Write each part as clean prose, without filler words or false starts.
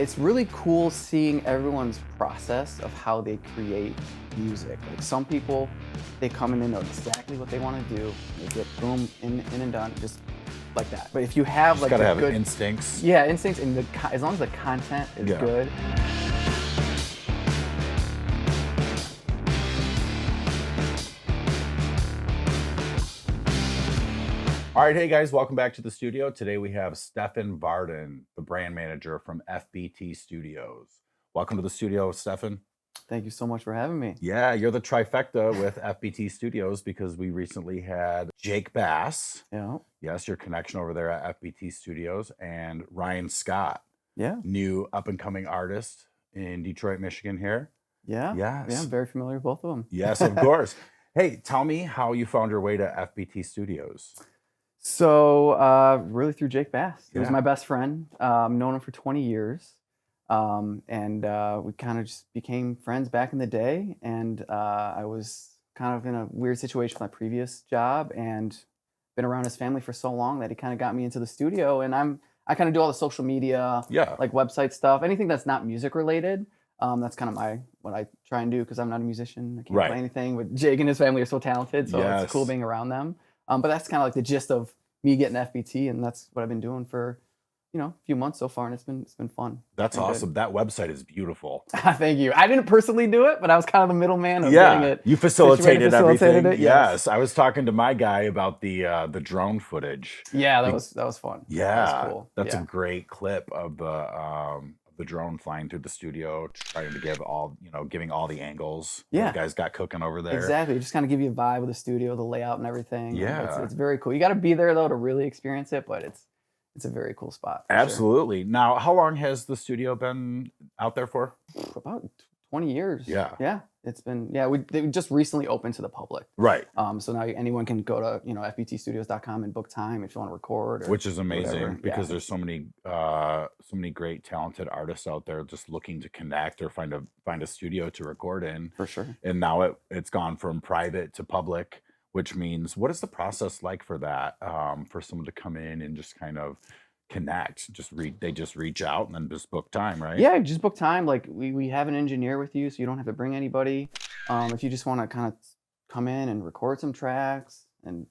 It's really cool seeing everyone's process of how they create music. Like some people, they come in and know exactly what they want to do. They get boom, in and done, just like that. But if you have Just like gotta the have good instincts. yeah, instincts, and as long as the content is Yeah. good. All right, hey guys, welcome back to the studio. Today we have Stefan Vardon, the brand manager from FBT Studios. Welcome to the studio, Stefan. Thank you so much for having me. Yeah, you're the trifecta with FBT Studios because we recently had Jake Bass. Yeah. Yes, your connection over there at FBT Studios, and Ryan Scott, Yeah. new up and coming artist in Detroit, Michigan here. Yeah. Yes. Yeah. I'm very familiar with both of them. Yes, of course. Hey, tell me how you found your way to FBT Studios. So really through Jake Bass. He was Yeah. my best friend. Known him for 20 years. And we kind of just became friends back in the day. And I was kind of in a weird situation with my previous job and been around his family for so long that he kind of got me into the studio. And I kind of do all the social media, Yeah. like website stuff, anything that's not music related. That's kind of what I try and do because I'm not a musician. I can't Right. play anything, but Jake and his family are so talented. So Yes. it's cool being around them. But that's kind of like the gist of me getting FBT, and that's what I've been doing for, a few months so far, and it's been fun. That's Been good. awesome. That website is beautiful. Thank you. I didn't personally do it, but I was kind of the middleman of Yeah, getting it. you facilitated Facilitated everything. it, yes. Yes, I was talking to my guy about the drone footage. Yeah, that was fun. Yeah, That was cool. that's Yeah. a great clip of the drone flying through the studio, trying to giving all the angles. Yeah. What you guys got cooking over there. Exactly. Just kind of give you a vibe of the studio, the layout and everything. And Yeah. it's very cool. You got to be there though to really experience it, but it's a very cool spot. For Absolutely. Now, how long has the studio been out there for? sure. About 20 years. Yeah. Yeah. It's been they just recently opened to the public. Right. So now anyone can go to fbtstudios.com and book time if you want to record. Which is amazing whatever. because Yeah. there's so many great talented artists out there just looking to connect or find a studio to record in. For sure. And now it's gone from private to public, which means what is the process like for that? For someone to come in and just kind of connect, they just reach out and then just book time, right? Yeah, just book time. Like we have an engineer with you, so you don't have to bring anybody. If you just want to kind of come in and record some tracks, and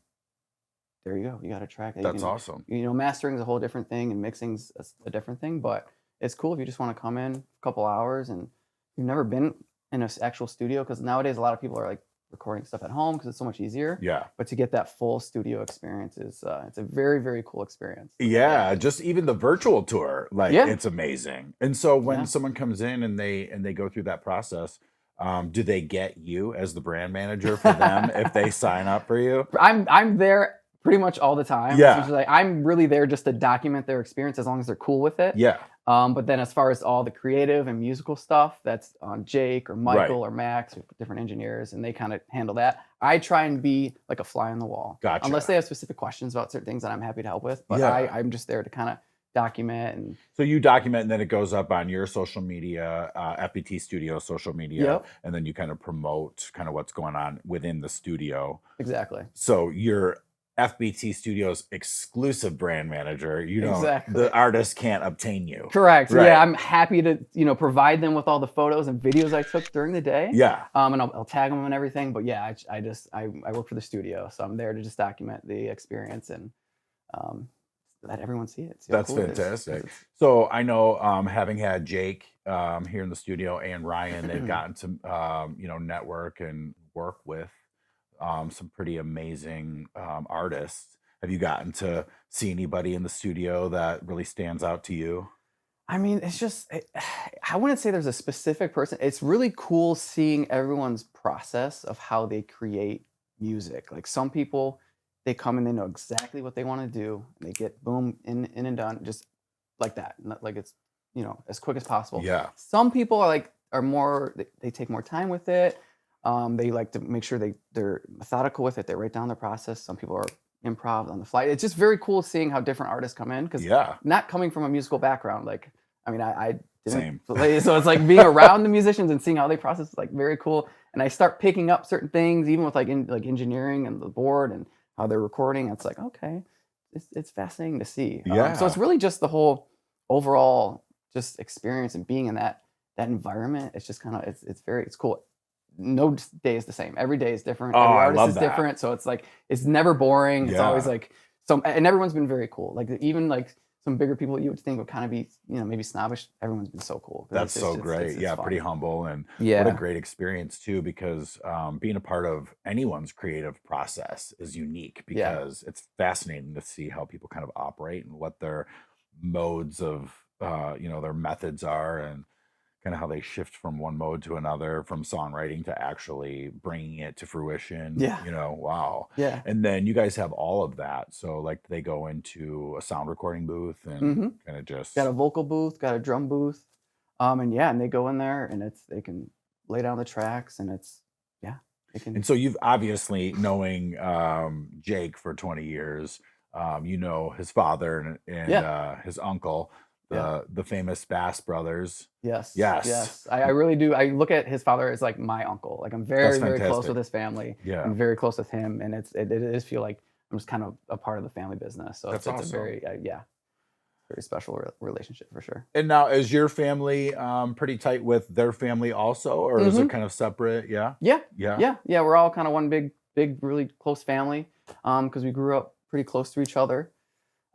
there you go, you got a track. That That's awesome. Mastering's a whole different thing, and mixing's a different thing. But it's cool if you just want to come in a couple hours, and you've never been in an actual studio, because nowadays a lot of people are like recording stuff at home because it's so much easier. Yeah. But to get that full studio experience is it's a very, very cool experience. Yeah, just even the virtual tour, like Yeah. it's amazing. And so when Yeah. someone comes in and they go through that process, do they get you as the brand manager for them if they sign up for you? I'm there pretty much all the time. Yeah. Essentially, I'm really there just to document their experience as long as they're cool with it. Yeah. But then as far as all the creative and musical stuff, that's on Jake or Michael Right. or Max, or different engineers, and they kind of handle that. I try and be like a fly on the wall. Gotcha. Unless they have specific questions about certain things that I'm happy to help with. But Yeah. I'm just there to kind of document and So you document and then it goes up on your social media, FBT Studio social media, Yep. and then you kind of promote kind of what's going on within the studio. exactly. So you're FBT Studios exclusive brand manager. Exactly. The artist can't obtain you. Correct. Right. Yeah, I'm happy to provide them with all the photos and videos I took during the day. Yeah. And I'll tag them and everything. But yeah, I work for the studio, so I'm there to just document the experience and let everyone see it. See how That's cool it is. fantastic. It's- So I know, having had Jake here in the studio and Ryan, they've gotten to network and work with some pretty amazing artists. Have you gotten to see anybody in the studio that really stands out to you? I mean, it's just I wouldn't say there's a specific person. It's really cool seeing everyone's process of how they create music. Like some people, they come and they know exactly what they want to do, and they get boom in and done just like that. Not like it's as quick as possible. Yeah. Some people are more they take more time with it. They like to make sure they're methodical with it. They write down their process. Some people are improv on the fly. It's just very cool seeing how different artists come in, because Yeah. not coming from a musical background, like I didn't Same. play, so it's like being around the musicians and seeing how they process is like very cool. And I start picking up certain things, even with like engineering and the board and how they're recording. It's like, okay, it's fascinating to see. Yeah. So it's really just the whole overall just experience and being in that environment, it's just kind of it's cool. No day is the same. Every day is different. Oh, Every I artist love is that. different. So it's like it's never boring. It's always Yeah. like and everyone's been very cool. Like even like some bigger people you would think would kind of be, maybe snobbish. Everyone's been so cool. That's so great. Yeah, pretty fun. humble, and what a Yeah. great experience too, because being a part of anyone's creative process is unique Yeah. because it's fascinating to see how people kind of operate and what their modes of, their methods are, and kind of how they shift from one mode to another, from songwriting to actually bringing it to fruition. Yeah. Wow. Yeah. And then you guys have all of that. So like they go into a sound recording booth and Mm-hmm. kind of just Got a vocal booth, got a drum booth. And they go in there and they can lay down the tracks and they can. And so you've obviously knowing Jake for 20 years, his father and Yeah. his uncle, Yeah. the famous Bass brothers. Yes. Yes. Yes. I really do. I look at his father as like my uncle. Like I'm That's very, very close fantastic. with his family. Yeah. I'm very close with him. And it is feel like I'm just kind of a part of the family business. So That's it's awesome. a very, very special relationship for sure. And now is your family pretty tight with their family also, or is it kind of separate? Yeah. Yeah. Yeah. Yeah. We're all kind of one big, really close family. Because we grew up pretty close to each other.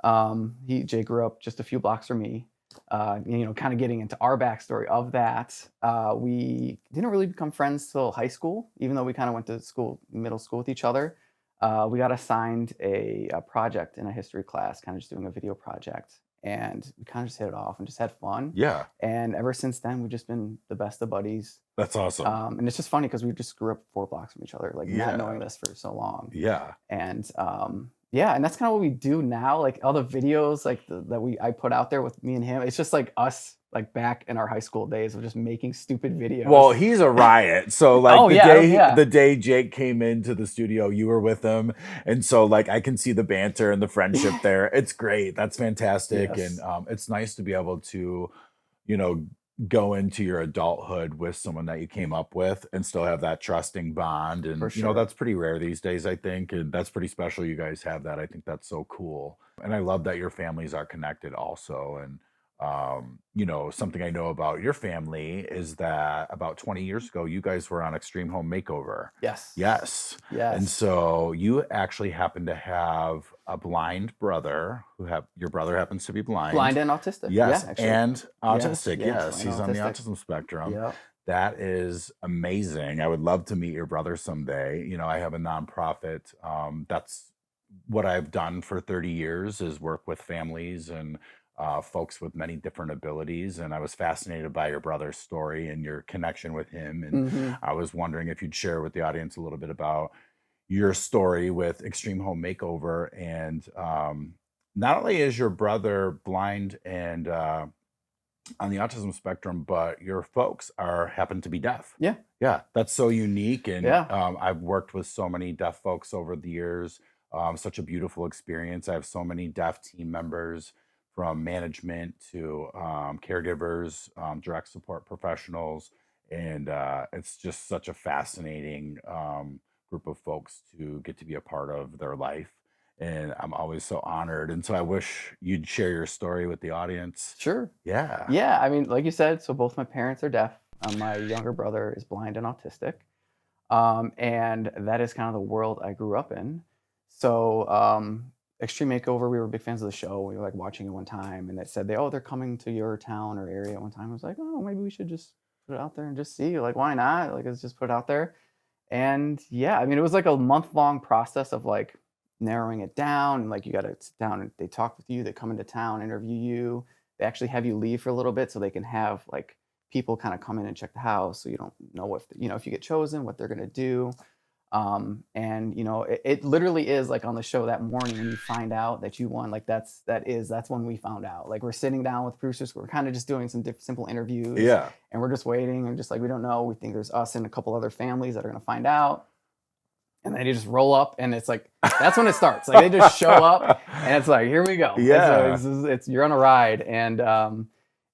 Jay grew up just a few blocks from me. Kind of getting into our backstory of that. We didn't really become friends till high school, even though we kind of went to middle school with each other. We got assigned a project in a history class, kind of just doing a video project. And we kind of just hit it off and just had fun. Yeah. And ever since then, we've just been the best of buddies. That's awesome. And it's just funny because we just grew up 4 blocks from each other, like not knowing this for so long. Yeah. And and that's kind of what we do now. Like all the videos like I put out there with me and him, it's just like us like back in our high school days of just making stupid videos. Well, he's a riot. So like the day Jake came into the studio, you were with him. And so like I can see the banter and the friendship there. It's great. That's fantastic. Yes. And it's nice to be able to, go into your adulthood with someone that you came up with and still have that trusting bond. And For sure. that's pretty rare these days, I think. And that's pretty special you guys have that. I think that's so cool. And I love that your families are connected also. And something I know about your family is that about 20 years ago, you guys were on Extreme Home Makeover. Yes. Yes. And so you actually happen to have a blind brother your brother happens to be blind and autistic. Yes. Yeah, actually. And autistic. Yes. He's on the autistic. autism spectrum. Yeah. That is amazing. I would love to meet your brother someday. I have a nonprofit. That's what I've done for 30 years is work with families and folks with many different abilities. And I was fascinated by your brother's story and your connection with him. And I was wondering if you'd share with the audience a little bit about your story with Extreme Home Makeover. And not only is your brother blind and on the autism spectrum, but your folks happen to be deaf. Yeah. Yeah. That's so unique. And Yeah. I've worked with so many deaf folks over the years. Such a beautiful experience. I have so many deaf team members, from management to caregivers, direct support professionals. And it's just such a fascinating group of folks to get to be a part of their life. And I'm always so honored. And so I wish you'd share your story with the audience. Sure. Yeah. Yeah. I mean, like you said, so both my parents are deaf. My younger brother is blind and autistic. And that is kind of the world I grew up in. So Extreme Makeover, we were big fans of the show. We were like watching it one time, and it said they're coming to your town or area at one time. I was like, oh, maybe we should just put it out there and just see. Like, why not? Like, let's just put it out there. And yeah, I mean, it was like a month-long process of like narrowing it down. And like, you got to sit down and they talk with you. They come into town, interview you. They actually have you leave for a little bit so they can have like people kind of come in and check the house. So you don't know if you get chosen, what they're gonna do. And it literally is like on the show that morning when you find out that you won. Like that's when we found out. Like we're sitting down with producers, we're kind of just doing some simple interviews. Yeah. And we're just waiting and just like we don't know. We think there's us and a couple other families that are gonna find out. And then they just roll up, and it's like that's when it starts. Like they just show up, and it's like here we go. Yeah. It's you're on a ride, and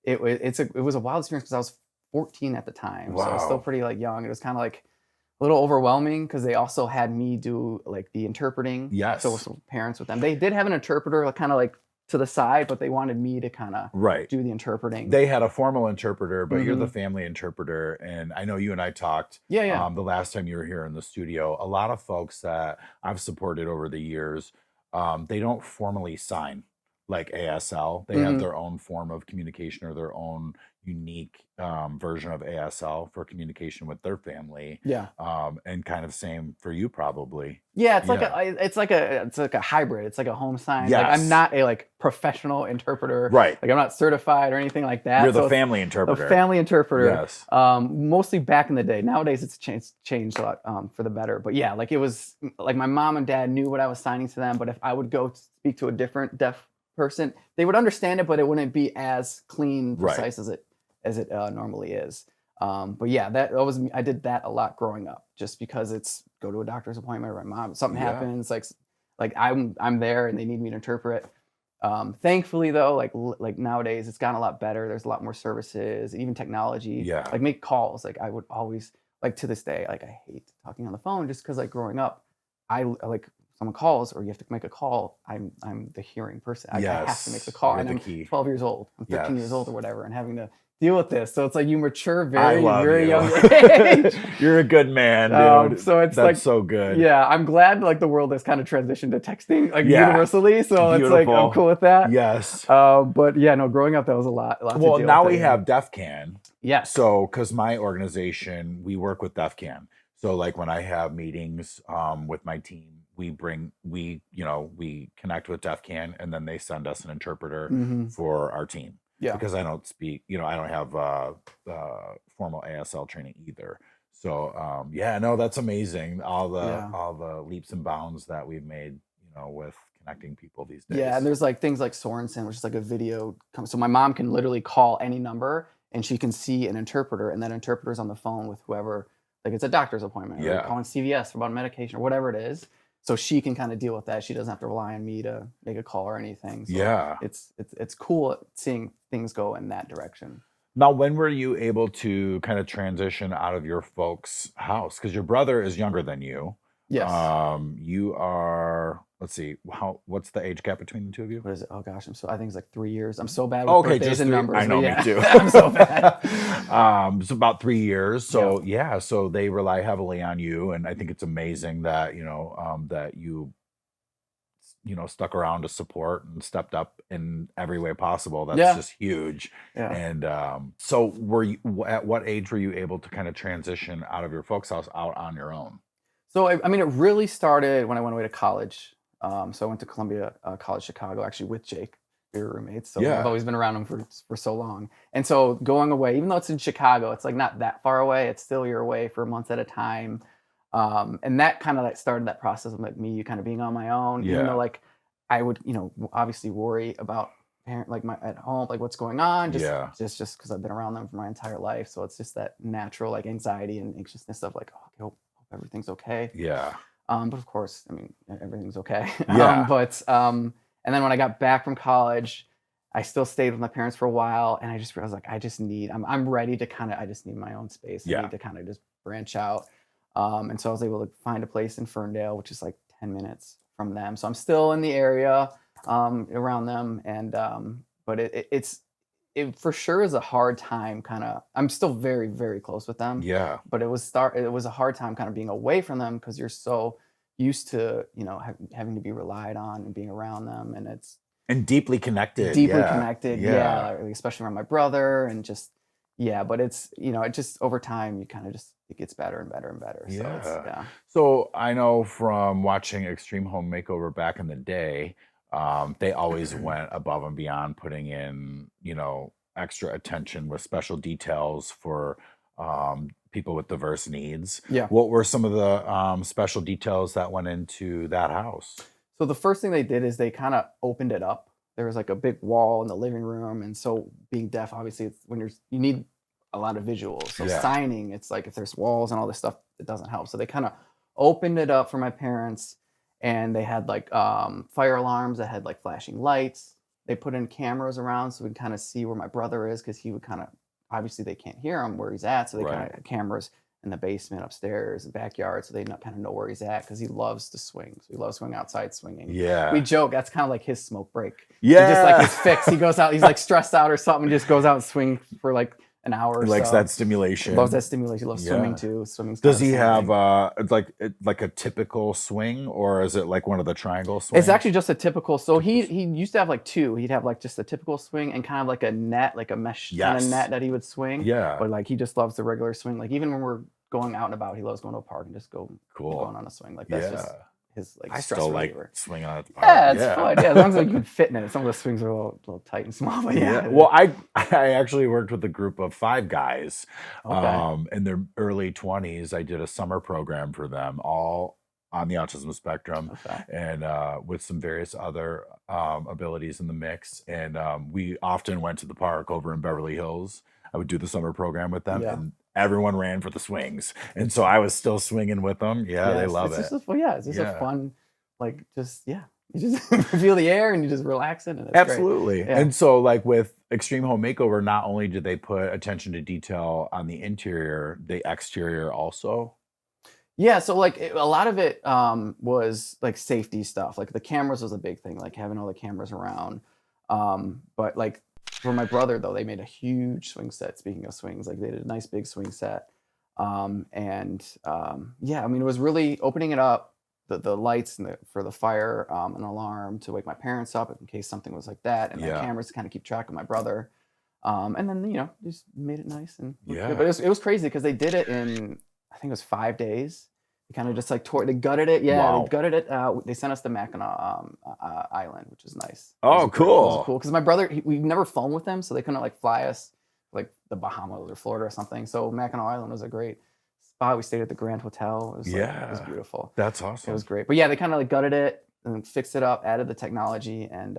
it was a wild experience because I was 14 at the time, so I was still pretty like young. It was kind of like a little overwhelming because they also had me do like the interpreting. Yes. So with some parents with them, they did have an interpreter, like, kind of like to the side, but they wanted me to kind of Right. do the interpreting. They had a formal interpreter, but you're the Mhm. family interpreter. And I know you and I talked Yeah, yeah. the last time you were here in the studio. A lot of folks that I've supported over the years, they don't formally sign like ASL. They have Mhm. their own form of communication or their own unique version of ASL for communication with their family. Yeah. And kind of same for you, probably. Yeah, it's like Yeah. it's like a hybrid. It's like a home sign. Like I'm Yes. not a like professional interpreter. Right. Like I'm not certified or anything like that. You're the So it's family a interpreter. family interpreter. Yes. Mostly back in the day. Nowadays it's changed a lot for the better. But yeah, like it was like my mom and dad knew what I was signing to them. But if I would go speak to a different deaf person, they would understand it, but it wouldn't be as clean, Right. precise as it normally is. But yeah, that was I did that a lot growing up, just because it's go to a doctor's appointment or my mom something Yeah. happens, like I'm there and they need me to interpret. Thankfully though, like nowadays it's gotten a lot better. There's a lot more services, even technology. Yeah. Like make calls. Like I would always like to this day, like I hate talking on the phone just because like growing up, I like someone calls or you have to make a call. I'm the hearing person. I have to make the Yes. call, You're and the I'm key. 12 years old. I'm 13 years old Yes. or whatever, and having to deal with this. So it's like you mature I very, love very you. young age. You're a good man, dude. So it's That's like, so good. yeah, I'm glad like the world has kind of transitioned to texting like Yeah. universally. So it's like I'm Beautiful. cool with that. Yes. But yeah, no, growing up that was a lot to Well, deal now with we it. have DefCan. Yes. So, because my organization, we work with DefCan. So, like when I have meetings with my team, we connect with DefCan, and then they send us an interpreter Mhm. for our team. Yeah. Because I don't speak, I don't have formal ASL training either. So, yeah, no, that's amazing. All the leaps and bounds that we've made, with connecting people these days. Yeah, and there's like things like Sorensen, which is like a video. So my mom can literally call any number and she can see an interpreter, and that interpreter's on the phone with whoever, like it's a doctor's appointment or Yeah. calling CVS about medication or whatever it is. So she can kind of deal with that. She doesn't have to rely on me to make a call or anything. So Yeah. it's cool seeing things go in that direction. Now, when were you able to kind of transition out of your folks' house? Because your brother is younger than you. Yes. You are, let's see, what's the age gap between the two of you? What is it? Oh gosh, I think it's like 3 years. I'm so bad with Okay, birthdays just and 3. numbers. I know, but yeah. me too. I'm so bad. It's about 3 years. So yeah, so they rely heavily on you, and I think it's amazing that that you stuck around to support and stepped up in every way possible. That's Yeah. just huge. Yeah. And so at what age were you able to kind of transition out of your folks' house out on your own? So I mean, it really started when I went away to college. So I went to Columbia College Chicago, actually with Jake. We were roommates, so Yeah. I've always been around him for so long. And so going away, even though it's in Chicago, it's like not that far away. It's still you're away for months at a time. And that kind of like started that process of like me kind of being on my own. Even Yeah. though like I would obviously worry about like my at home, like what's going on, just because I've been around them for my entire life. So it's just that natural like anxiety and anxiousness of like, oh, I hope everything's okay. Yeah. But of course, I mean, everything's okay. Yeah. And then when I got back from college, I still stayed with my parents for a while, and I just realized like I'm ready to I just need my own space. I Yeah. need to kind of just branch out. And so I was able to find a place in Ferndale, which is like 10 minutes from them. So I'm still in the area around them, and but it for sure is a hard time I'm still very, very close with them. Yeah. But it was a hard time kind of being away from them because you're so used to, having to be relied on and being around them. And it's And deeply connected. deeply Yeah. connected. Yeah. Yeah. Like, especially around my brother and just, yeah, but it's, it just over time, you kind of just, it gets better and better and better. So it's, Yeah. yeah. So I know from watching Extreme Home Makeover back in the day, they always went above and beyond, putting in, extra attention with special details for people with diverse needs. Yeah. What were some of the special details that went into that house? So the first thing they did is they kind of opened it up. There was like a big wall in the living room. And so being deaf, obviously it's when you need a lot of visuals. So Yeah. signing, it's like if there's walls and all this stuff, it doesn't help. So they kind of opened it up for my parents, and they had like fire alarms that had like flashing lights. They put in cameras around so we can kind of see where my brother is, because he would obviously they can't hear him where he's at. So they kind Right. of cameras in the basement, upstairs, the backyard, so they kind of know where he's at because he loves to swing. So he loves swinging outside, swinging. Yeah. We joke that's kind of like his smoke break. He just like his fix. He goes out, he's like stressed out or something, just goes out and swings for like an hour or He likes so. that stimulation. He loves that stimulation. He loves swimming too. Swimming's Does he kind of have like a typical swing, or is it like one of the triangle swings? It's actually just a typical. So he used to have like two. He'd have like just a typical swing and kind of like a net, like a mesh kind of net that he would swing. Yeah. But like he just loves the regular swing. Like even when we're going out and about, he loves going to a park and just going on a swing. Like that's just his like stress reliever. Like swinging on the park. Yeah, it's fun. Yeah, as long as like, you can fit in it. Some of the swings are a little tight and small, but yeah. Well, I actually worked with a group of 5 guys in their early 20s. I did a summer program for them, all on the autism spectrum, and with some various other abilities in the mix. And we often went to the park over in Beverly Hills. I would do the summer program with them, and everyone ran for the swings, and so I was still swinging with them. They love it. It's just a fun, like you just feel the air and you just relax in it. It's Absolutely. great. And so like with Extreme Home Makeover, not only did they put attention to detail on the interior, the exterior also. Yeah, so like a lot of it was like safety stuff. Like the cameras was a big thing, like having all the cameras around. But like for my brother though, they made a huge swing set. Speaking of swings, like they did a nice big swing set. Yeah, I mean it was really opening it up, the lights and for the fire, an alarm to wake my parents up in case something was like that, and the cameras to kind of keep track of my brother. And then just made it nice and good. But it was crazy because they did it in I think it was 5 days. They kind of just like they gutted it. Yeah, they gutted it. They sent us to Mackinac Island, which is nice. Oh, cool. It was cool because my brother, we never flown with them, so they couldn't like fly us like the Bahamas or Florida or something. So Mackinac Island was a great spot. We stayed at the Grand Hotel. It was it was beautiful. That's awesome. It was great. But yeah, they kind of like gutted it and fixed it up, added the technology, and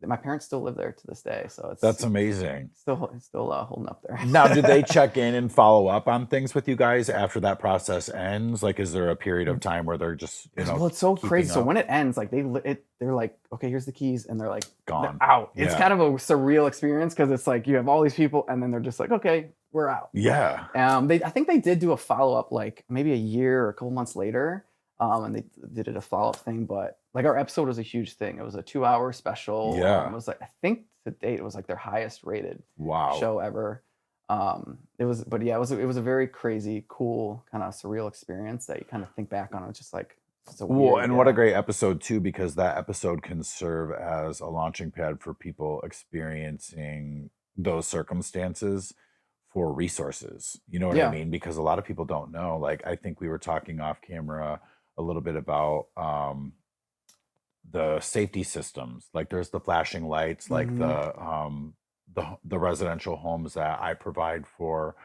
my parents still live there to this day, so that's amazing. Still holding up there. Now, do they check in and follow up on things with you guys after that process ends? Like, is there a period of time where they're just well, it's so crazy. So when it ends, like they're like, okay, here's the keys, and they're like gone, they're out. It's kind of a surreal experience because it's like you have all these people, and then they're just like, okay, we're out. Yeah. I think they did do a follow up like maybe a year or a couple months later. And they did it a follow-up thing, but like our episode was a huge thing. It was a 2-hour special. It was like I think to date it was like their highest rated show ever. It was a very crazy, cool, kind of surreal experience that you kind of think back on. It's just like so weird. And what a great episode too, because that episode can serve as a launching pad for people experiencing those circumstances for resources. You know what I mean? Because a lot of people don't know. Like I think we were talking off camera a little bit about the safety systems. Like there's the flashing lights, like the residential homes that I provide for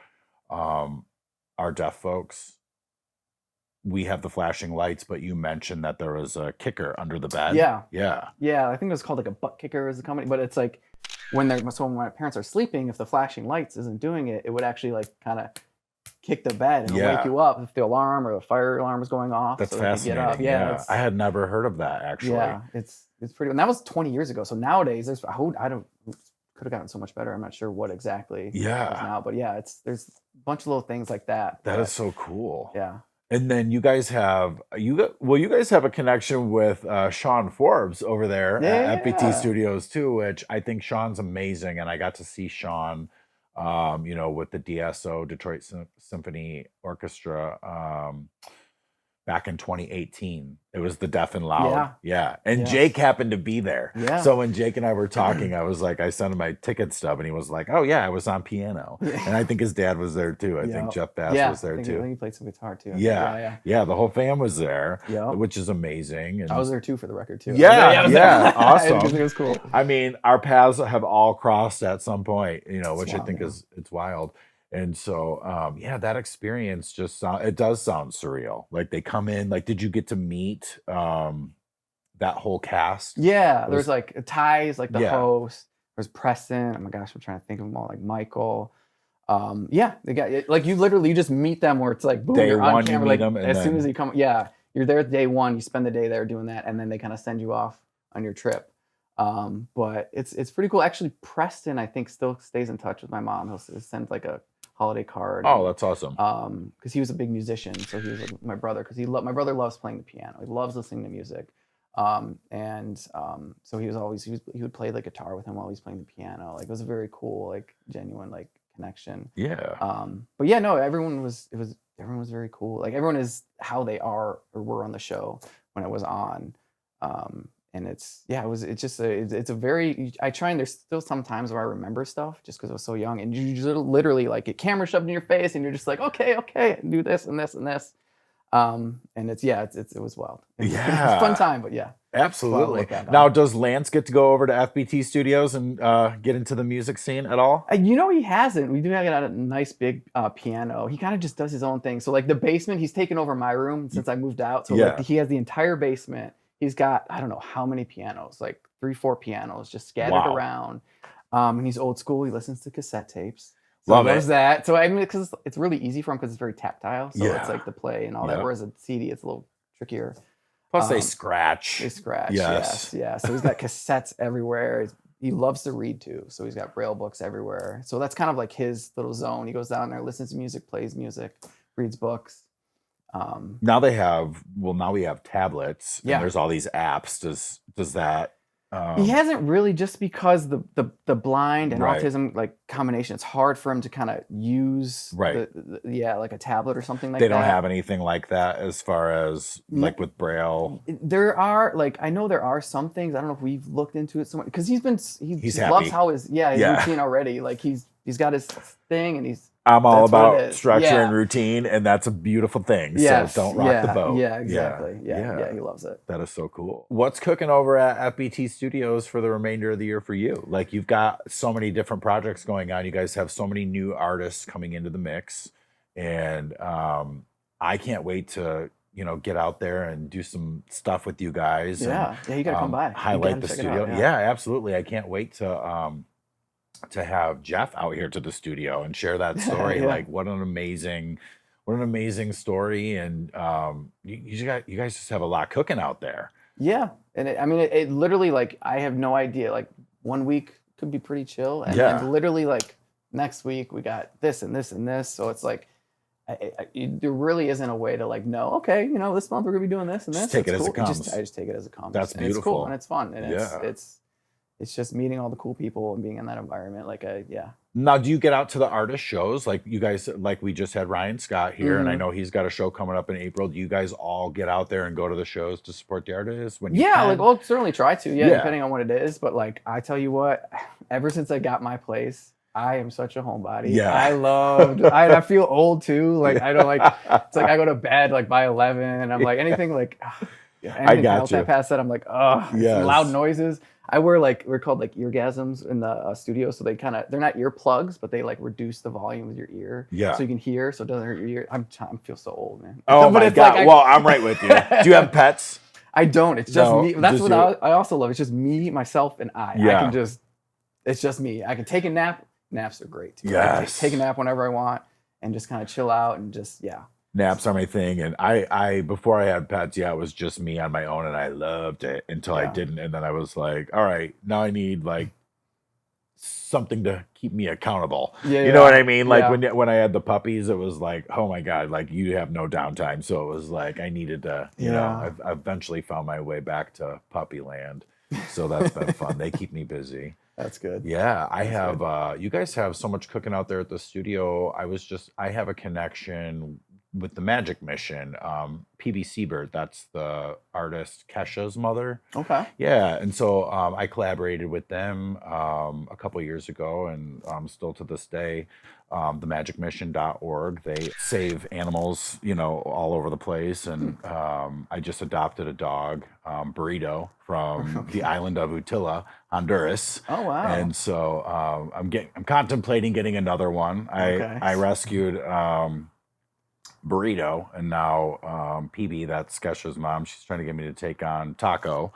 our deaf folks. We have the flashing lights, but you mentioned that there was a kicker under the bed. Yeah. I think it was called like a butt kicker as a company, but it's like when my parents are sleeping, if the flashing lights isn't doing it, it would actually like kind of kick the bed and wake you up if the alarm or the fire alarm is going off. That's so fascinating. Get up. Yeah, I had never heard of that actually. Yeah, it's pretty. And that was 20 years ago. So nowadays, I don't could have gotten so much better. I'm not sure what exactly it is now, but yeah, there's a bunch of little things like that. That is so cool. Yeah. And then you guys have a connection with Sean Forbes over there at FBT Studios too, which I think Sean's amazing, and I got to see Sean with the DSO Detroit Symphony Orchestra back in 2018. It was the Deaf and Loud. Yeah. And Jake happened to be there. Yeah. So when Jake and I were talking, I was like, I sent him my ticket stub and he was like, oh yeah, I was on piano. And I think his dad was there too. I think Jeff Bass was there too. I think he played some guitar too. Yeah. The whole fam was there, which is amazing. And I was there too for the record too. Yeah. Awesome. It was cool. I mean, our paths have all crossed at some point, which I think it's wild. And so, that experience it does sound surreal. Like they come in, like, did you get to meet that whole cast? Yeah, there's like Ty's, like the host. There's Preston. Oh my gosh, I'm trying to think of them all. Like Michael. They got like you just meet them where it's like boom, you're on camera. Like as soon as you come, you're there day one. You spend the day there doing that, and then they kind of send you off on your trip. But it's pretty cool. Actually, Preston, I think, still stays in touch with my mom. He'll send like a holiday card. Oh, that's awesome. Because he was a big musician, so he was like my brother. Because my brother loves playing the piano. He loves listening to music. So he would play the guitar with him while he's playing the piano. Like it was a very cool, like genuine, like connection. Yeah. But yeah, no, everyone was very cool. Like everyone is how they are or were on the show when it was on. And it's a very, I try, and there's still some times where I remember stuff just because I was so young, and you just literally like get camera shoved in your face and you're just like, okay, do this and this and this. And it was wild. It was a fun time, but yeah. Absolutely. Now, does Lance get to go over to FBT Studios and get into the music scene at all? He hasn't. We do have a nice big piano. He kind of just does his own thing. So like the basement, he's taken over my room since I moved out. So like, he has the entire basement. He's got, I don't know how many pianos, like 3-4 pianos just scattered around. And he's old school. He listens to cassette tapes. So he loves that. So I mean, because it's really easy for him because it's very tactile. So it's like the play and all that. Whereas a CD, it's a little trickier. Plus they scratch. Yes. So he's got cassettes everywhere. He loves to read too. So he's got Braille books everywhere. So that's kind of like his little zone. He goes down there, listens to music, plays music, reads books. Now we have tablets and there's all these apps. Does that? He hasn't really, just because the blind and autism like combination, it's hard for him to kind of use like a tablet or something like that. They don't have anything like that as far as like with Braille. There are I know there are some things. I don't know if we've looked into it so much because he happy. loves how his routine already. Like he's got his thing and I'm all about structure and routine, and that's a beautiful thing. Yes. So don't rock the boat. Yeah, exactly. Yeah, he loves it. That is so cool. What's cooking over at FBT Studios for the remainder of the year for you? Like you've got so many different projects going on. You guys have so many new artists coming into the mix, and I can't wait to get out there and do some stuff with you guys. Yeah, you gotta come by. Highlight the studio. Yeah, absolutely. I can't wait to have Jeff out here to the studio and share that story. Like what an amazing story. And you guys just have a lot cooking out there. Yeah. And it literally, like, I have no idea. Like 1 week could be pretty chill. And then literally like next week we got this and this and this. So it's like, there really isn't a way to like know, okay, this month we're gonna be doing this and this. Just take it as it comes. I just take it as it comes. That's beautiful. It's cool and it's fun. And it's just meeting all the cool people and being in that environment. Now, do you get out to the artist shows? Like you guys, like we just had Ryan Scott here, and I know he's got a show coming up in April. Do you guys all get out there and go to the shows to support the artists? We'll certainly try to, depending on what it is. But like, I tell you what, ever since I got my place, I am such a homebody. Yeah. I feel old too. Like I don't like, it's like I go to bed like by 11 and I'm like anything like, I got you. Past that, I'm like, loud noises. I wear we're called like eargasms in the studio. So they're not earplugs, but they like reduce the volume with your ear. Yeah. So you can hear, so it doesn't hurt your ear. I feel so old, man. Oh my God. Well, I'm right with you. Do you have pets? I don't. It's just me. That's what I also love. It's just me, myself, and I. Yeah. It's just me. I can take a nap. Naps are great too. Yes. I can take a nap whenever I want and just kind of chill out and just, Naps are my thing. And I before I had pets, it was just me on my own and I loved it until I didn't. And then I was like, all right, now I need like something to keep me accountable. You know what I mean? Like when I had the puppies, it was like, oh my God, like you have no downtime. So it was like I needed to, I eventually found my way back to puppy land. So that's been fun. They keep me busy. That's good. Yeah, I have. You guys have so much cooking out there at the studio. I have a connection with the Magic Mission. PB Seabird, that's the artist Kesha's mother. Okay. Yeah, and so I collaborated with them a couple years ago, and still to this day. themagicmission.org. They save animals, all over the place. And I just adopted a dog, Burrito, from the island of Utila, Honduras. Oh wow! And so I'm contemplating getting another one. I rescued Burrito, and now PB, that's Kesha's mom, she's trying to get me to take on Taco.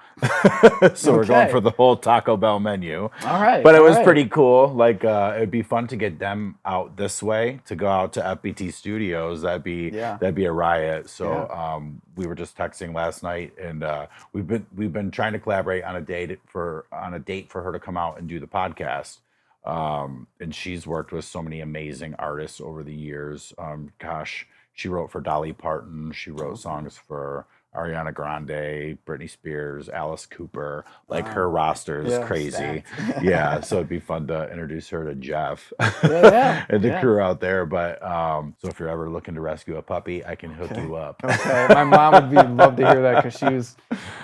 So we're going for the whole Taco Bell menu. All right. But it was pretty cool. Like it'd be fun to get them out this way, to go out to FBT Studios. That'd be a riot. So we were just texting last night, and we've been trying to collaborate on a date for her to come out and do the podcast. And she's worked with so many amazing artists over the years. Gosh, she wrote for Dolly Parton. She wrote songs for Ariana Grande, Britney Spears, Alice Cooper. Like her Wow. roster is Yeah, crazy. stacked. Yeah, so it'd be fun to introduce her to Jeff Yeah, and the yeah. crew out there. But so if you're ever looking to rescue a puppy, I can hook Okay. you up. Okay. My mom would love to hear that because she was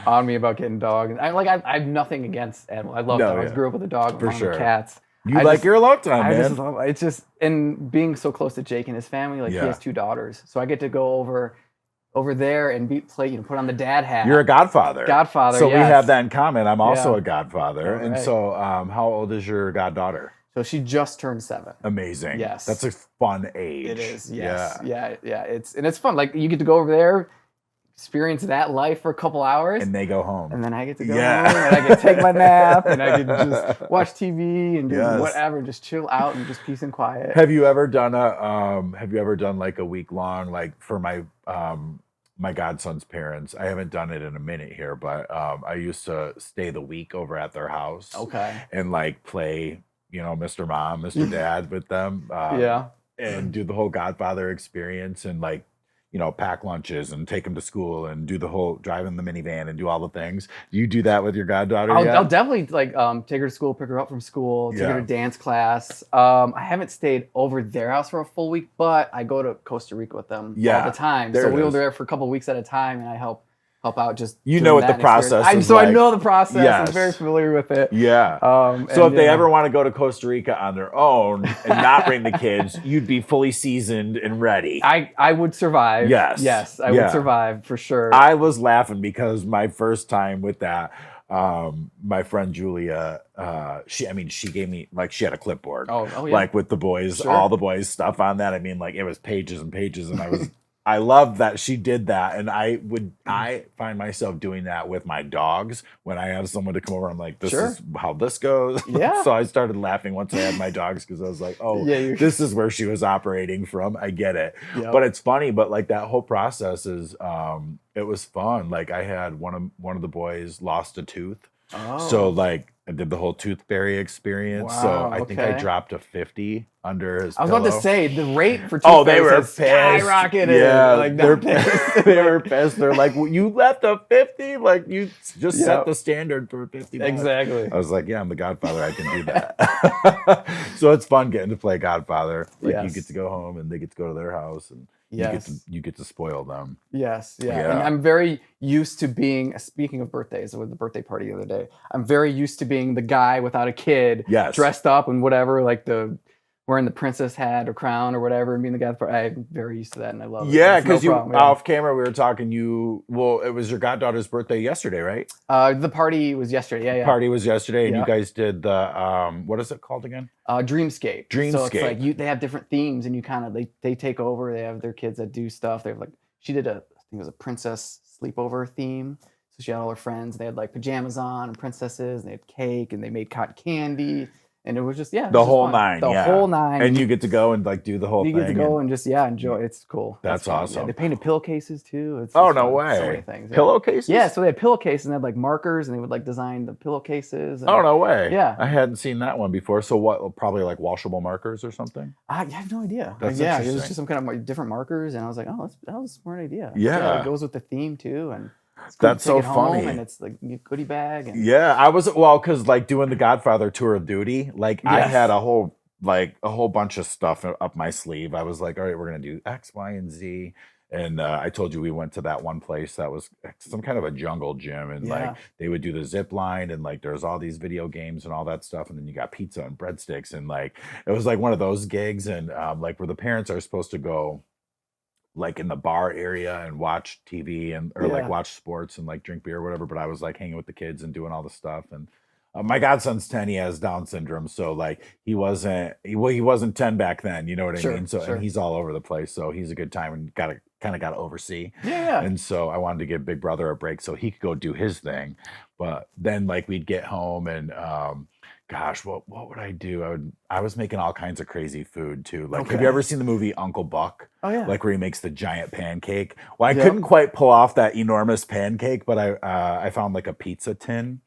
on me about getting dogs. And I have nothing against animals. I love No, dogs. yeah, Grew up with a dog, for my mom sure. with cats. You I like just- your alone time, I man. just love it's just and being so close to Jake and his family. Like he Yeah. has 2 daughters, so I get to go over there and play, put on the dad hat. You're a godfather. Godfather, So we yes. have that in common. I'm also Yeah. a godfather. All And right. so how old is your goddaughter? So she just turned 7. Amazing. Yes. That's a fun age. It is, yes, Yeah. yeah. It's fun. Like you get to go over there, experience that life for a couple hours, And they go home. and then I get to go Yeah. home and I get to take my nap and I can just watch TV and do Yes. whatever, just chill out and just peace and quiet. Have you ever done like a week long, like for my godson's parents? I haven't done it in a minute here, but I used to stay the week over at their house. Okay. And like play, Mr. Mom, Mr. Dad with them. Yeah. And do the whole Godfather experience and like, pack lunches and take them to school and do the whole drive in the minivan and do all the things. Do you do that with your goddaughter yet? I'll definitely take her to school, pick her up from school, take her Yeah. to dance class. I haven't stayed over their house for a full week, but I go to Costa Rica with them Yeah, all the time. there So it we were is. there for a couple of weeks at a time, and I help out just. You doing know what that the and experience. process is So like. I know the process. Yes. I'm very familiar with it. Yeah. So And, if they yeah. ever want to go to Costa Rica on their own and not bring the kids, you'd be fully seasoned and ready. I would survive. Yes. Yes, I Yeah. would survive for sure. I was laughing because my first time with that, my friend Julia, she gave me, like, she had a clipboard, oh yeah. like with the boys, Sure. all the boys stuff on that. I mean, like, it was pages and pages, and I loved that she did that. And I find myself doing that with my dogs when I have someone to come over. I'm like, this Sure. is how this goes. Yeah. So I started laughing once I had my dogs because I was like, oh, Yeah, this is where she was operating from. I get it. Yep. But it's funny, but like that whole process is, it was fun. Like I had one of the boys lost a tooth. Oh. So like I did the whole tooth fairy experience. So Wow, I think I okay. dropped a 50 under his I was about to pillow. say the rate for Oh, they toothpaste were has pissed. skyrocketed. Yeah, like they're nothing. they were pissed. They're like, well, you left a 50? Like you just Yep. set the standard for 50 bucks. Exactly. I was like, yeah, I'm the Godfather. I can do that. So it's fun getting to play Godfather. Like you Yes. get to go home and they get to go to their house and Yes. you get to spoil them. Yes, yeah. Yeah. And I'm very used to being, speaking of birthdays, with the birthday party the other day, I'm very used to being the guy without a kid, Yes. dressed up and whatever, like wearing the princess hat or crown or whatever and being the guy. I'm very used to that and I love it. Yeah, It's no because problem, yeah. off camera we were talking. It was your goddaughter's birthday yesterday, right? The party was yesterday. Yeah, yeah. Party was yesterday, and Yeah. you guys did the what is it called again? Dreamscape. So it's Dreamscape. like they have different themes and you kind of they take over. They have their kids that do stuff. They have she did I think it was a princess sleepover theme. So she had all her friends. They had like pajamas on and princesses. And they had cake and they made cotton candy. And it was just it was The just whole fun. nine, The yeah. whole nine. And you get to go and like do the whole you thing. get to go and just enjoy. It's cool. That's fun. awesome. Yeah, they painted pillowcases too. It's Oh, just no fun. way. So many things. Yeah. Pillowcases? Yeah, so they had pillowcases and they had like markers and they would like design the pillowcases. And, Oh, no way. Yeah. I hadn't seen that one before. So what? Probably like washable markers or something? I have no idea. That's Yeah, it was interesting. just some kind of different markers, and I was like, "Oh, that was a smart idea." Yeah. It goes with the theme too, and it's cool to That's so take it home, funny. And it's like a goodie bag, and Yeah, because like doing the Godfather tour of duty, like I Yes. had a whole bunch of stuff up my sleeve. I was like, all right, we're gonna do X, Y, and Z. And I told you we went to that one place that was some kind of a jungle gym, and Yeah. like they would do the zip line, and like there's all these video games and all that stuff, and then you got pizza and breadsticks, and like it was like one of those gigs, and like where the parents are supposed to go like in the bar area and watch TV or like Yeah. watch sports and like drink beer or whatever. But I was like hanging with the kids and doing all the stuff. And my godson's 10, he has Down syndrome. So like he wasn't 10 back then, you know what I Sure, mean? So, sure. and he's all over the place. So he's a good time and kind of got to oversee. yeah, And so I wanted to give Big Brother a break so he could go do his thing. But then like we'd get home and, gosh, what would I do? I was making all kinds of crazy food too. Like, have you Okay. ever seen the movie Uncle Buck? oh yeah, Like where he makes the giant pancake. Well, I Yep. couldn't quite pull off that enormous pancake, but I found like a pizza tin,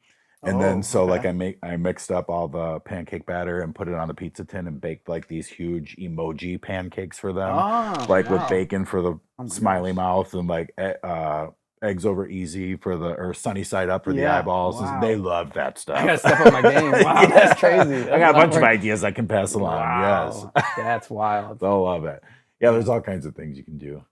And then Oh, so like okay. I mixed up all the pancake batter and put it on a pizza tin and baked like these huge emoji pancakes for them, Oh, like with wow. bacon for the Oh my smiley gosh. mouth and like eggs over easy for the or sunny side up for the Yeah. eyeballs. They Wow. love that I stuff. gotta step up my game. Wow, that's Yeah, crazy. I That's a got a lot of bunch of work. ideas I can pass along. Yes, Wow. That's wild. they'll love it. Yeah, there's Yeah. all kinds of things you can do.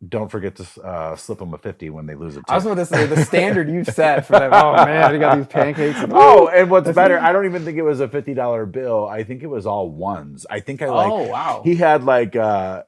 Don't forget to slip them a 50 when they lose a I was tip. about to say the standard you've set for that. Oh man, you got these pancakes and Oh, woo. and what's That's better, I don't even think it was a $50 bill. I think it was all ones. I think I like oh wow. he had like a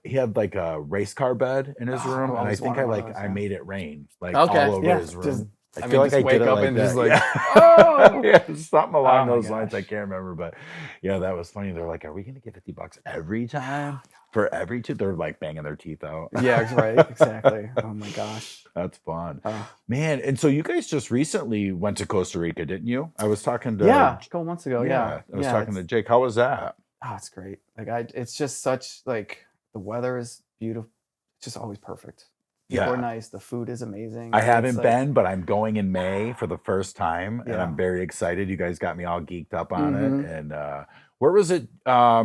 race car bed in his Oh, I've room, and I always think wanted one of those. I Yeah. made it rain like all Okay. over Yeah. his Just room. I I feel mean, like just I did wake it up like and just that. like, Yeah. oh, Yeah, something oh along my those lines. I gosh. can't remember, but yeah, that was funny. They're like, "Are we gonna get $50 every time for every two?" They're like banging their teeth out. Yeah. Right. Exactly. Oh my gosh. That's fun, Uh, man. And so you guys just recently went to Costa Rica, didn't you? I was talking to yeah. A couple months ago. Yeah. Yeah, I was Yeah. talking to Jake. How was that? It's great. Like it's just such like the weather is beautiful. It's just always perfect. People are Yeah, nice. The food is amazing. I I mean, it's haven't like, been, but I'm going in May for the first time, and yeah. I'm very excited. You guys got me all geeked up on it. Mm-hmm. And where was it?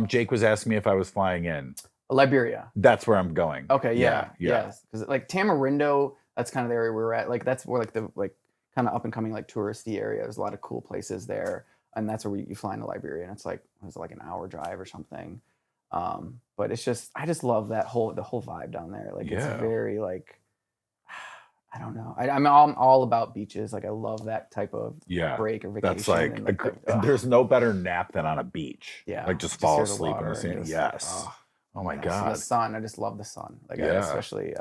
Jake was asking me if I was flying in. Liberia. That's where I'm going. Okay, Yeah, yeah, yeah. yes, because like Tamarindo, that's kind of the area we were at. Like that's where like the like kind of up and coming like touristy area. There's a lot of cool places there, and that's where you fly into Liberia, and it's like it was like an hour drive or something. But it's just I just love the whole vibe down there. Like it's Yeah, very like I don't know. I'm all about beaches. Like I love that type of yeah. break or That's vacation and like there's no better nap than on a beach. yeah, Like just just fall hear the asleep in water the and sand. just like Yes. Oh my yes, and the God. sun. I just love the sun. Like I Yeah. especially,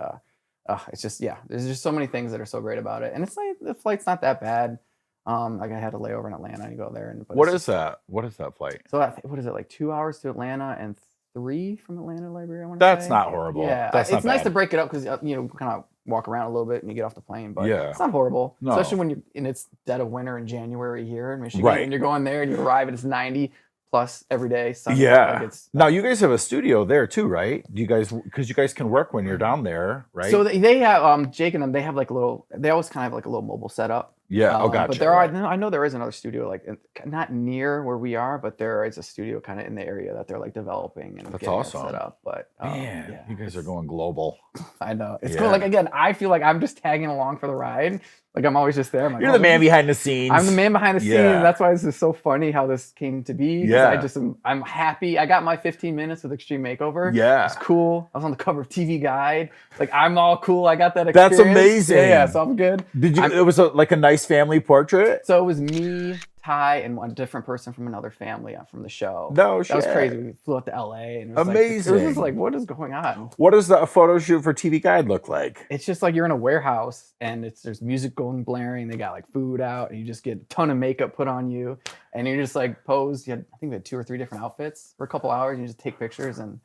it's just yeah. There's just so many things that are so great about it, and it's like the flight's not that bad. Like I had a layover in Atlanta, and you go there, and but What it's is just that? What is that flight? so what is it like 2 hours to Atlanta and 3 from Atlanta to Liberia? I want to That's say. not horrible. Yeah, That's not it's nice to bad. break it up because kind of walk around a little bit and you get off the plane, but Yeah. it's not horrible, especially No. when you and it's dead of winter in January here in Michigan, Right. and you're going there and you arrive and it's 90 plus every day, sunny out, like Yeah. it's Now you guys have a studio there too, right? Do you guys because you guys can work when you're down there, So right? they have Jake and them. They have like a little. They always kind of have like a little mobile setup. Yeah. Oh, But gotcha. there are. Right. I know there is another studio like not near where we are, but there is a studio kind of in the area that they're like developing and That's getting it set awesome. up. But Man, yeah, you guys are it's, going global. I know it's cool. Like Yeah. again, I feel like I'm just tagging along for the ride. Like I'm always just there. I'm like, You're oh, the this man is behind the scenes. I'm the man behind the scenes. Yeah. That's why this is so funny how this came to be. Because Yeah. I'm happy. I got my 15 minutes with Extreme Makeover. Yeah. It's cool. I was on the cover of TV Guide. Like I'm all cool. I got that That's experience. amazing. Yeah, so I'm good. Did you? It was like a nice family portrait. So it was me, Ty, and one different person from another family from the show. No That was shit. crazy. We flew out to LA and it was Amazing. Like, it was just like, what is going on? What does a photo shoot for TV Guide look like? It's just like you're in a warehouse and there's music going blaring. They got like food out and you just get a ton of makeup put on you and you're just like posed. I think we had 2 or 3 different outfits for a couple hours. And you just take pictures and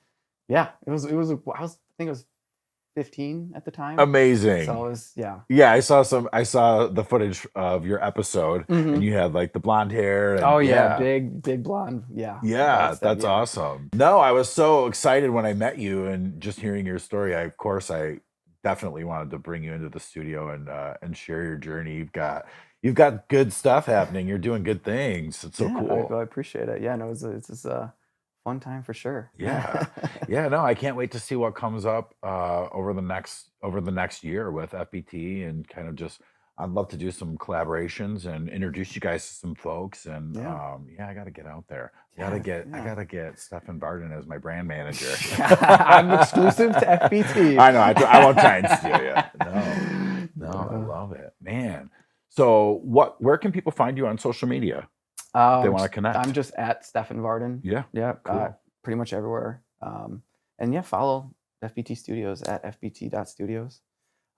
yeah, I think it was 15 at the time. Amazing. So it was yeah. Yeah, I saw the footage of your episode, and you had like the blonde hair. And, Oh yeah, big blonde. Yeah. Yeah, that's yeah. awesome. No, I was so excited when I met you, and just hearing your story. I definitely wanted to bring you into the studio and share your journey. You've got good stuff happening. You're doing good things. It's so cool. I appreciate it. Yeah, no, it's a fun time for sure. Yeah. Yeah, no, I can't wait to see what comes up over the next year with FBT and kind of just I'd love to do some collaborations and introduce you guys to some folks and Yeah. I got to get out there. I Yeah. got to get Stefan Vardon as my brand manager. I'm exclusive to FBT. I know. I won't try and steal you. No, I love it, man. So, where can people find you on social media? They want to connect. I'm just at Stefan Vardon. Yeah. Yeah. Cool. Pretty much everywhere. And yeah, follow FBT Studios at FBT.studios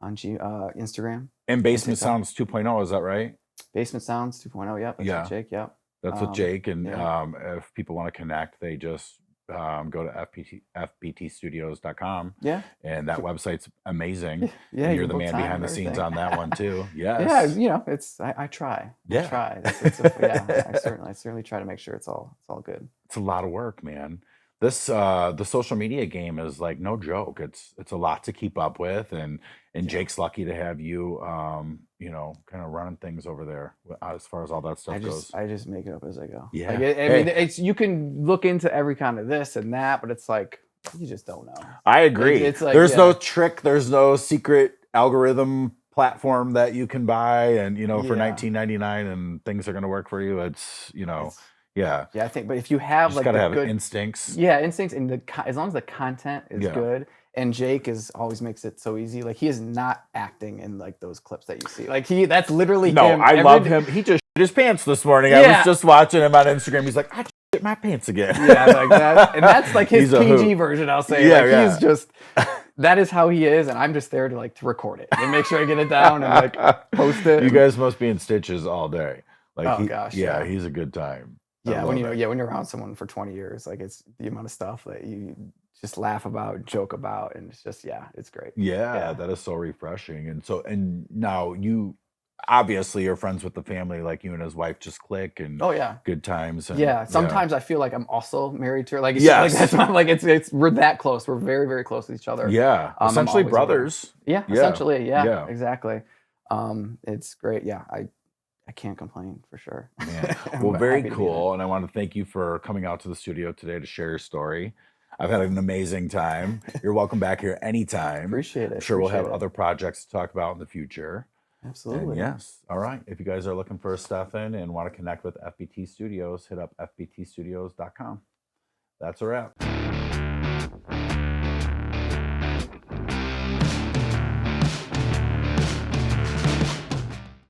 on Instagram. And Basement TikTok. Sounds 2.0, is that right? Basement Sounds 2.0. Yep. That's with Jake. Yep. That's with Jake. And yeah. if people want to connect, they just go to FBTstudios.com. Yeah. And that website's amazing. Yeah. And you're the man behind the scenes on that one too. Yes. Yeah. It's I try. Yeah. I try. I certainly try to make sure it's all good. It's a lot of work, man. the social media game is like no joke. It's a lot to keep up with, and Yeah. Jake's lucky to have you, you know, kind of running things over there as far as all that stuff goes. I just make it up as I go. Yeah. Like I mean, it's you can look into every kind of this and that, but it's like you just don't know. I agree. It's like, there's no trick. There's no secret algorithm platform that you can buy, and you know, for Yeah. $19.99, and things are going to work for you. It's, you know, yeah. Yeah, I think. But if you have Just like gotta the have good instincts. yeah, instincts, and as long as the content is Yeah. good, and Jake is always makes it so easy. Like he is not acting in like those clips that you see. Like that's literally No, him. I love him. He just shit his pants this morning. I Yeah. was just watching him on Instagram. He's like, I shit my pants again. Yeah, like that, and that's like his He's a PG hoot. version. I'll say, Yeah, like yeah. he's just that is how he is, and I'm just there to like to record it and make sure I get it down and like post it. You guys must be in stitches all day. Like, Oh, gosh, yeah, yeah. he's a good time. I Yeah, when love it. when you're around someone for 20 years, like it's the amount of stuff that you just laugh about, joke about, and it's just it's great. Yeah, Yeah. that is so refreshing. And now you obviously are friends with the family, like you and his wife just click, and Oh yeah. good times. And, Yeah, sometimes I feel like I'm also married to her. Like, Yes. like that's not like it's we're that close. We're very, very close with each other. Yeah, I'm essentially always aware. brothers. Yeah, Yeah. essentially. Yeah, Yeah. exactly. It's great. Yeah, I can't complain for sure. Man. I'm Well, very happy to be cool. And I want to thank you for coming out to the studio today to share your story. I've had an amazing time. You're welcome back here there. anytime. Appreciate it. I'm sure we'll have appreciate it. other projects to talk about in the future. And Absolutely. yes. All right. If you guys are looking for a Stefan and want to connect with FBT Studios, hit up fbtstudios.com. That's a wrap.